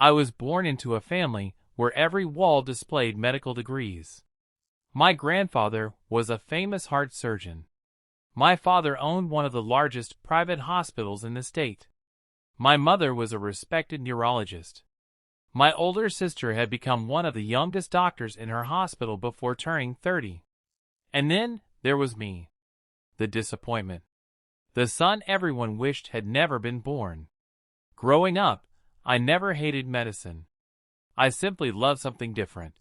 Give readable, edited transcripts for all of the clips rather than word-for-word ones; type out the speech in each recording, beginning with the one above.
I was born into a family where every wall displayed medical degrees. My grandfather was a famous heart surgeon. My father owned one of the largest private hospitals in the state. My mother was a respected neurologist. My older sister had become one of the youngest doctors in her hospital before turning 30. And then there was me. The disappointment. The son everyone wished had never been born. Growing up, I never hated medicine. I simply loved something different.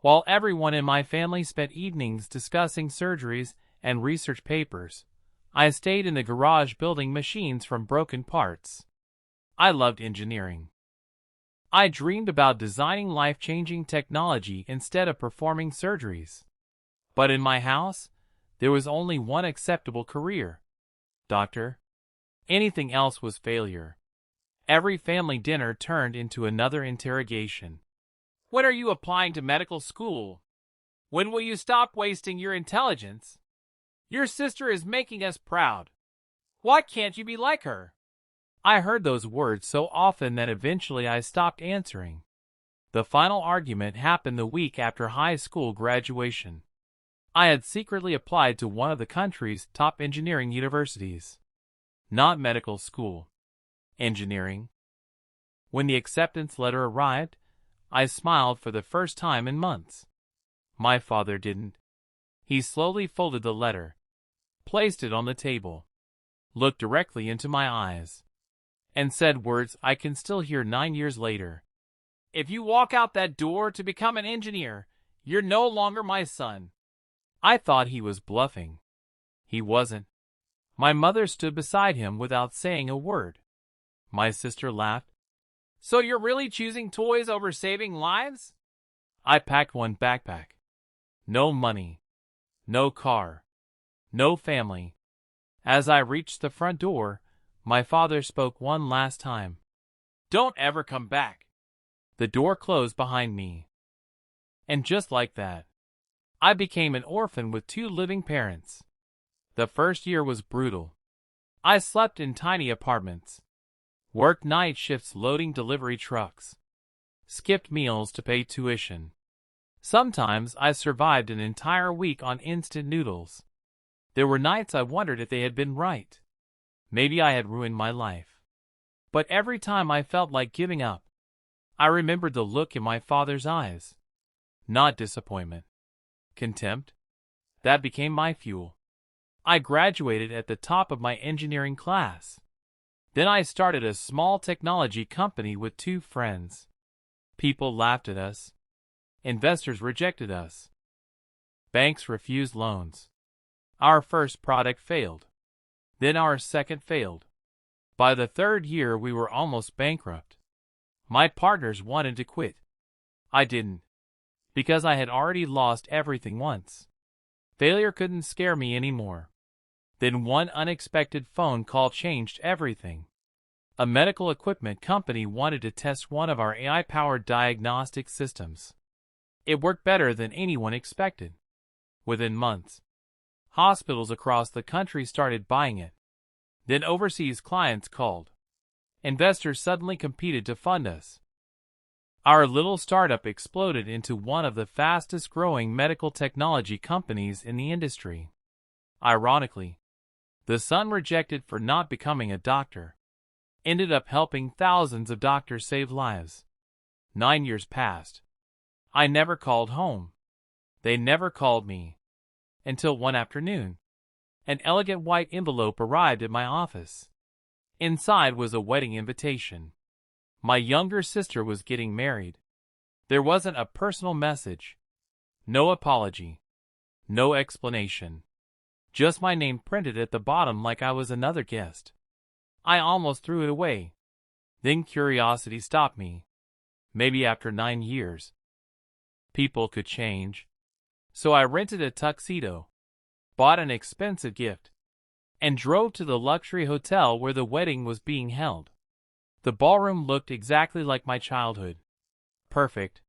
While everyone in my family spent evenings discussing surgeries and research papers, I stayed in the garage building machines from broken parts. I loved engineering. I dreamed about designing life-changing technology instead of performing surgeries. But in my house, there was only one acceptable career: doctor. Anything else was failure. Every family dinner turned into another interrogation. When are you applying to medical school? When will you stop wasting your intelligence? Your sister is making us proud. Why can't you be like her? I heard those words so often that eventually I stopped answering. The final argument happened the week after high school graduation. I had secretly applied to one of the country's top engineering universities. Not medical school. Engineering. When the acceptance letter arrived, I smiled for the first time in months. My father didn't. He slowly folded the letter, placed it on the table, looked directly into my eyes, and said words I can still hear 9 years later. If you walk out that door to become an engineer, you're no longer my son. I thought he was bluffing. He wasn't. My mother stood beside him without saying a word. My sister laughed. So you're really choosing toys over saving lives? I packed one backpack. No money. No car. No family. As I reached the front door, my father spoke one last time. Don't ever come back. The door closed behind me. And just like that, I became an orphan with 2 living parents. The first year was brutal. I slept in tiny apartments, worked night shifts loading delivery trucks, skipped meals to pay tuition. Sometimes I survived an entire week on instant noodles. There were nights I wondered if they had been right. Maybe I had ruined my life. But every time I felt like giving up, I remembered the look in my father's eyes. Not disappointment. Contempt. That became my fuel. I graduated at the top of my engineering class. Then I started a small technology company with 2 friends. People laughed at us. Investors rejected us. Banks refused loans. Our first product failed. Then our second failed. By the 3rd year, we were almost bankrupt. My partners wanted to quit. I didn't, because I had already lost everything once. Failure couldn't scare me anymore. Then one unexpected phone call changed everything. A medical equipment company wanted to test one of our AI-powered diagnostic systems. It worked better than anyone expected. Within months, hospitals across the country started buying it. Then overseas clients called. Investors suddenly competed to fund us. Our little startup exploded into one of the fastest-growing medical technology companies in the industry. Ironically, the son rejected for not becoming a doctor ended up helping thousands of doctors save lives. 9 years passed. I never called home. They never called me. Until one afternoon, an elegant white envelope arrived at my office. Inside was a wedding invitation. My younger sister was getting married. There wasn't a personal message. No apology. No explanation. Just my name printed at the bottom like I was another guest. I almost threw it away. Then curiosity stopped me. Maybe after 9 years, people could change. So I rented a tuxedo, bought an expensive gift, and drove to the luxury hotel where the wedding was being held. The ballroom looked exactly like my childhood. Perfect,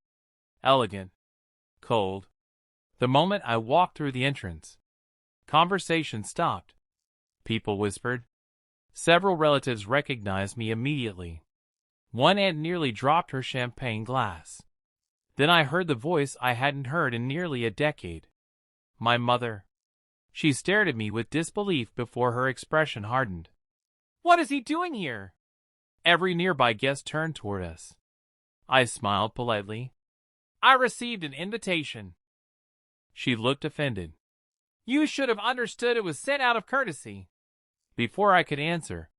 elegant, cold. The moment I walked through the entrance, conversation stopped. People whispered. Several relatives recognized me immediately. One aunt nearly dropped her champagne glass. Then I heard the voice I hadn't heard in nearly a decade. My mother. She stared at me with disbelief before her expression hardened. "What is he doing here?" Every nearby guest turned toward us. I smiled politely. "I received an invitation." She looked offended. "You should have understood it was sent out of courtesy." Before I could answer,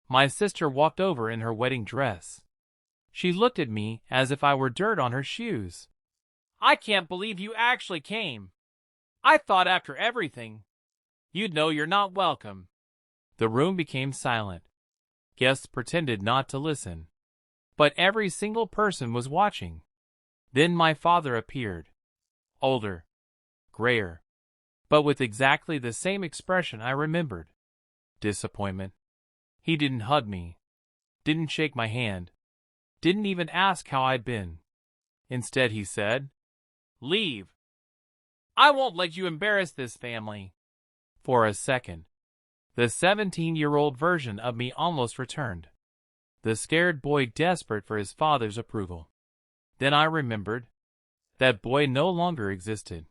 my sister walked over in her wedding dress. She looked at me as if I were dirt on her shoes. "I can't believe you actually came. I thought after everything, you'd know you're not welcome." The room became silent. Guests pretended not to listen. But every single person was watching. Then my father appeared. Older. Grayer. But with exactly the same expression I remembered. Disappointment. He didn't hug me. Didn't shake my hand. Didn't even ask how I'd been. Instead he said, "Leave. I won't let you embarrass this family." For a second, the 17-year-old version of me almost returned. The scared boy desperate for his father's approval. Then I remembered. That boy no longer existed.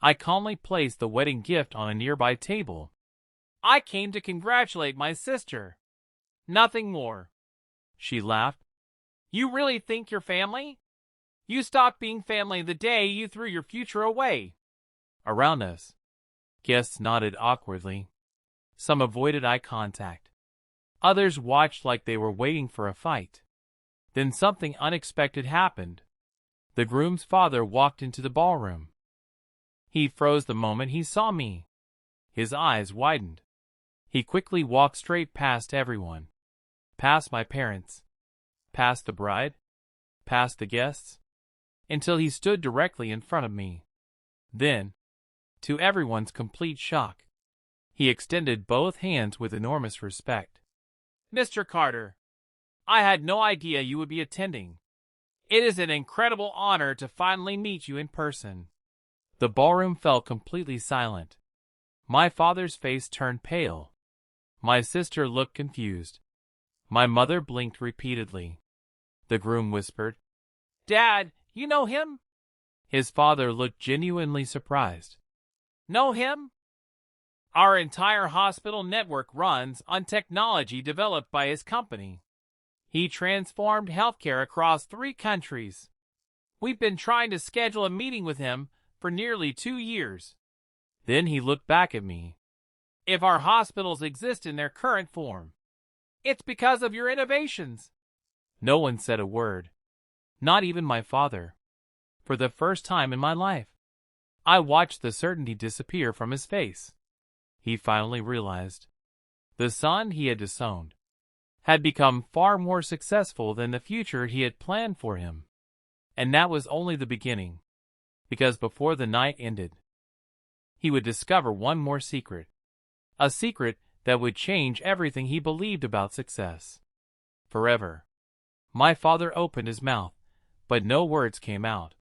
I calmly placed the wedding gift on a nearby table. "I came to congratulate my sister. Nothing more." She laughed. "You really think you're family? You stopped being family the day you threw your future away." Around us, guests nodded awkwardly. Some avoided eye contact. Others watched like they were waiting for a fight. Then something unexpected happened. The groom's father walked into the ballroom. He froze the moment he saw me. His eyes widened. He quickly walked straight past everyone. Past my parents. Past the bride. Past the guests. Until he stood directly in front of me. Then, to everyone's complete shock, he extended both hands with enormous respect. "Mr. Carter, I had no idea you would be attending. It is an incredible honor to finally meet you in person." The ballroom fell completely silent. My father's face turned pale. My sister looked confused. My mother blinked repeatedly. The groom whispered, "Dad, you know him?" His father looked genuinely surprised. "Know him? Our entire hospital network runs on technology developed by his company. He transformed healthcare across 3 countries. We've been trying to schedule a meeting with him for nearly 2 years." Then he looked back at me. "If our hospitals exist in their current form, it's because of your innovations." No one said a word. Not even my father. For the first time in my life, I watched the certainty disappear from his face. He finally realized. The son he had disowned had become far more successful than the future he had planned for him. And that was only the beginning. Because before the night ended, he would discover one more secret. A secret that would change everything he believed about success. Forever. My father opened his mouth, but no words came out.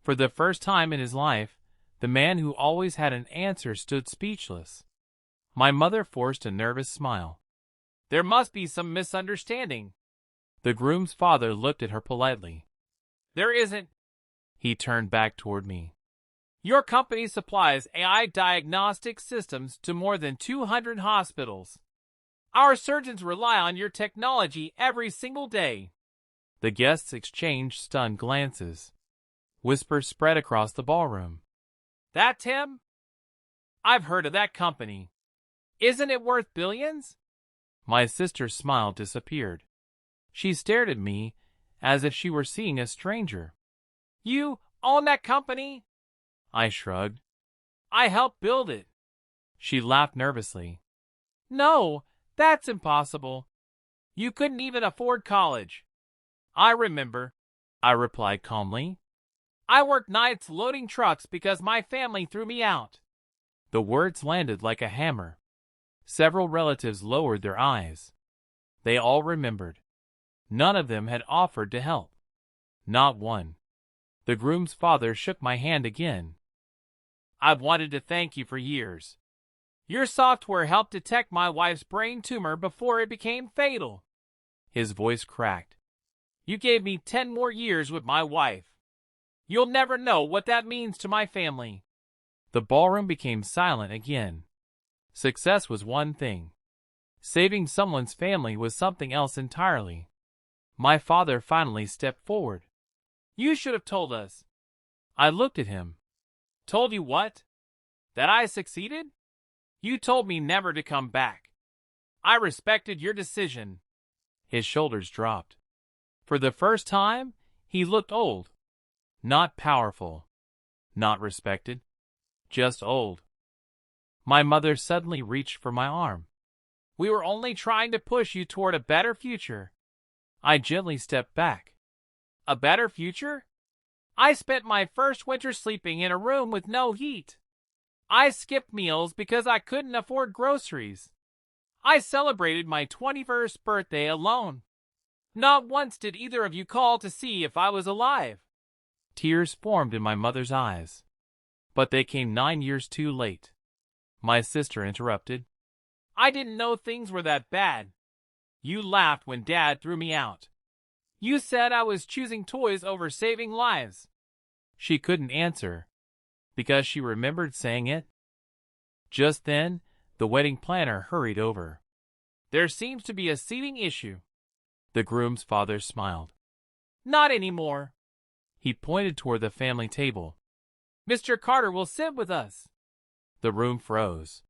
For the first time in his life, the man who always had an answer stood speechless. My mother forced a nervous smile. "There must be some misunderstanding." The groom's father looked at her politely. "There isn't." He turned back toward me. "Your company supplies AI diagnostic systems to more than 200 hospitals. Our surgeons rely on your technology every single day." The guests exchanged stunned glances. Whispers spread across the ballroom. "That's him? I've heard of that company. Isn't it worth billions?" My sister's smile disappeared. She stared at me as if she were seeing a stranger. "You own that company?" I shrugged. "I helped build it." She laughed nervously. "No, that's impossible. You couldn't even afford college." "I remember," I replied calmly. "I worked nights loading trucks because my family threw me out." The words landed like a hammer. Several relatives lowered their eyes. They all remembered. None of them had offered to help. Not one. The groom's father shook my hand again. "I've wanted to thank you for years. Your software helped detect my wife's brain tumor before it became fatal." His voice cracked. You gave me 10 more years with my wife. You'll never know what that means to my family." The ballroom became silent again. Success was one thing. Saving someone's family was something else entirely. My father finally stepped forward. "You should have told us." I looked at him. "Told you what? That I succeeded? You told me never to come back. I respected your decision." His shoulders dropped. For the first time, he looked old. Not powerful. Not respected. Just old. My mother suddenly reached for my arm. "We were only trying to push you toward a better future." I gently stepped back. "A better future? I spent my first winter sleeping in a room with no heat. I skipped meals because I couldn't afford groceries. I celebrated my 21st birthday alone. Not once did either of you call to see if I was alive." Tears formed in my mother's eyes. But they came 9 years too late. My sister interrupted. "I didn't know things were that bad. You laughed when Dad threw me out. You said I was choosing toys over saving lives." She couldn't answer, because she remembered saying it. Just then, the wedding planner hurried over. "There seems to be a seating issue." The groom's father smiled. "Not anymore." He pointed toward the family table. "Mr. Carter will sit with us." The room froze.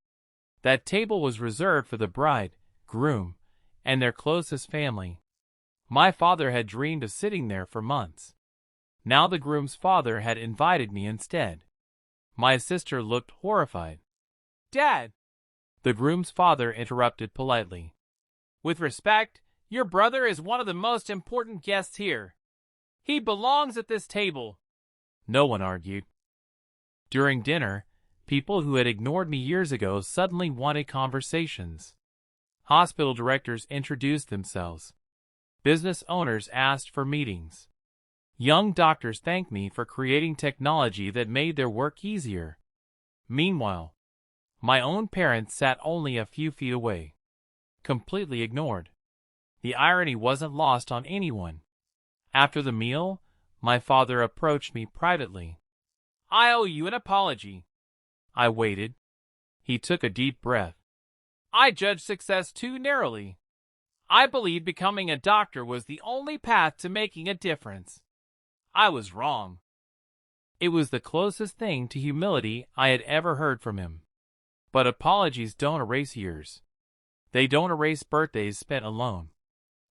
That table was reserved for the bride, groom, and their closest family. My father had dreamed of sitting there for months. Now the groom's father had invited me instead. My sister looked horrified. "Dad," the groom's father interrupted politely. "With respect, your brother is one of the most important guests here. He belongs at this table." No one argued. During dinner, people who had ignored me years ago suddenly wanted conversations. Hospital directors introduced themselves. Business owners asked for meetings. Young doctors thanked me for creating technology that made their work easier. Meanwhile, my own parents sat only a few feet away, completely ignored. The irony wasn't lost on anyone. After the meal, my father approached me privately. "I owe you an apology." I waited. He took a deep breath. "I judged success too narrowly. I believed becoming a doctor was the only path to making a difference. I was wrong." It was the closest thing to humility I had ever heard from him. But apologies don't erase years. They don't erase birthdays spent alone,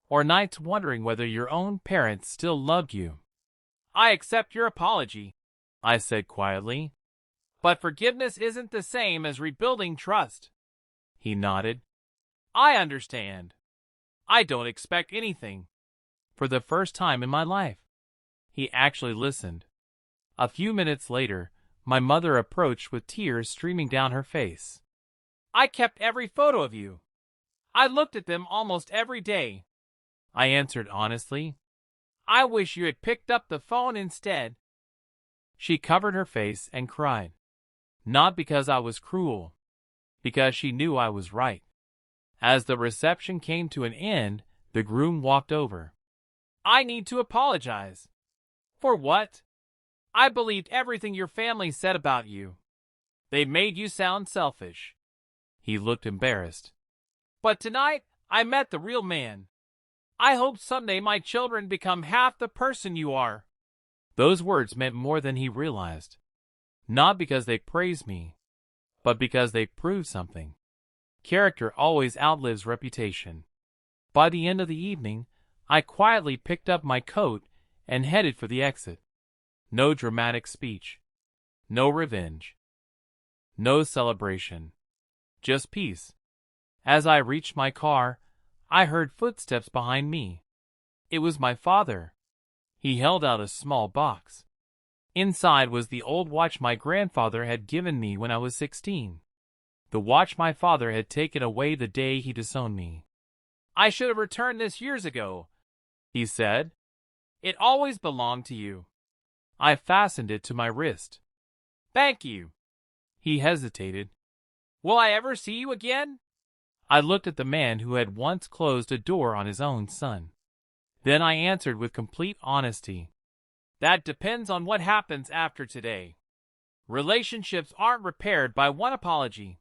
or nights wondering whether your own parents still loved you. "I accept your apology," I said quietly. "But forgiveness isn't the same as rebuilding trust." He nodded. "I understand. I don't expect anything." For the first time in my life, he actually listened. A few minutes later, my mother approached with tears streaming down her face. "I kept every photo of you. I looked at them almost every day." I answered honestly. "I wish you had picked up the phone instead." She covered her face and cried. Not because I was cruel, because she knew I was right. As the reception came to an end, the groom walked over. "I need to apologize." "For what?" "I believed everything your family said about you. They made you sound selfish." He looked embarrassed. "But tonight, I met the real man. I hope someday my children become half the person you are." Those words meant more than he realized. Not because they praised me, but because they proved something. Character always outlives reputation. By the end of the evening, I quietly picked up my coat and headed for the exit. No dramatic speech. No revenge. No celebration. Just peace. As I reached my car, I heard footsteps behind me. It was my father. He held out a small box. Inside was the old watch my grandfather had given me when I was 16. The watch my father had taken away the day he disowned me. "I should have returned this years ago," he said. "It always belonged to you." I fastened it to my wrist. "Thank you." He hesitated. "Will I ever see you again?" I looked at the man who had once closed a door on his own son. Then I answered with complete honesty. That depends on what happens after today. Relationships aren't repaired by one apology.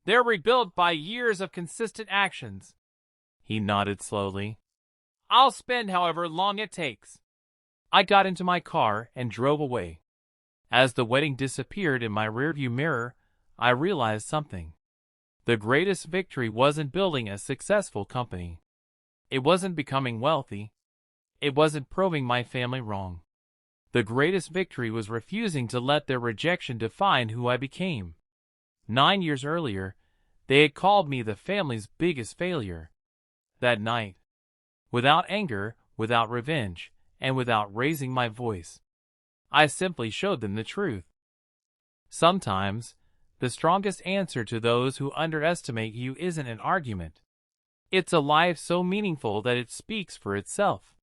They're rebuilt by years of consistent actions. He nodded slowly. I'll spend however long it takes. I got into my car and drove away. As the wedding disappeared in my rearview mirror, I realized something. The greatest victory wasn't building a successful company. It wasn't becoming wealthy. It wasn't proving my family wrong. The greatest victory was refusing to let their rejection define who I became. 9 years earlier, they had called me the family's biggest failure. That night, without anger, without revenge, and without raising my voice, I simply showed them the truth. Sometimes, the strongest answer to those who underestimate you isn't an argument. It's a life so meaningful that it speaks for itself.